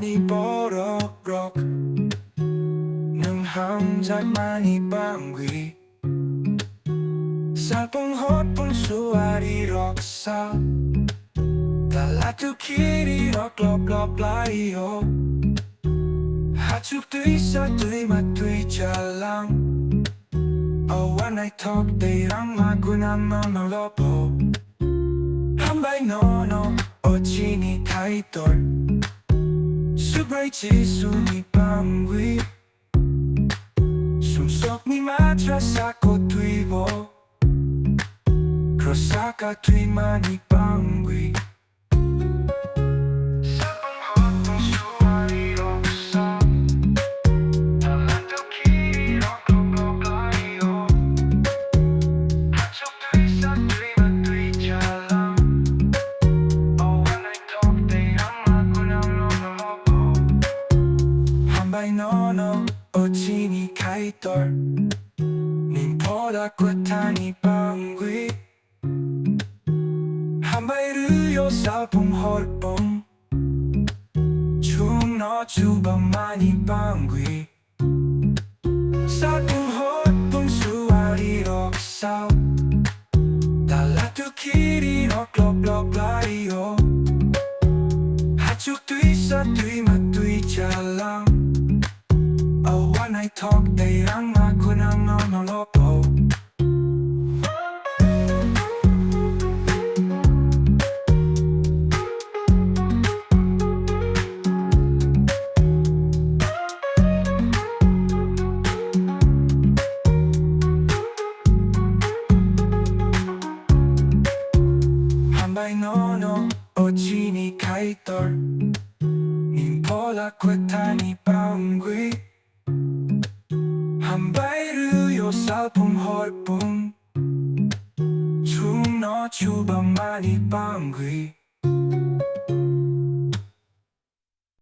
많이 벌어록 능 함작 많이 방귀 살뽕 헛분 수아리록 사 달라투 키리록 럽럽라이요 하축 두이사 두이마 두이잘랑 When I talk 데이랑 마구난 노노로보 Hambai nono Chini kaitor Reprise ni bangui Sumsok ni matras ako tuibo Krosaka tuima ni bangui Hambai nono Chini kaitor 님보다 꿰타니 방귀 Hambai르요 살풍 헐뽕 중너 주방 많이 방귀 살풍 헐뽕 수아리록 사 달라투 키리록 럽럽라이요 하축 두이사 두이마 두이잘랑 When I talk 데이랑 마구난 노노로보 Hambai nono Chini kaitor 님보다 꿰타니 방귀 Hambai르요 살풍 헐뽕 중너 주방 많이 방귀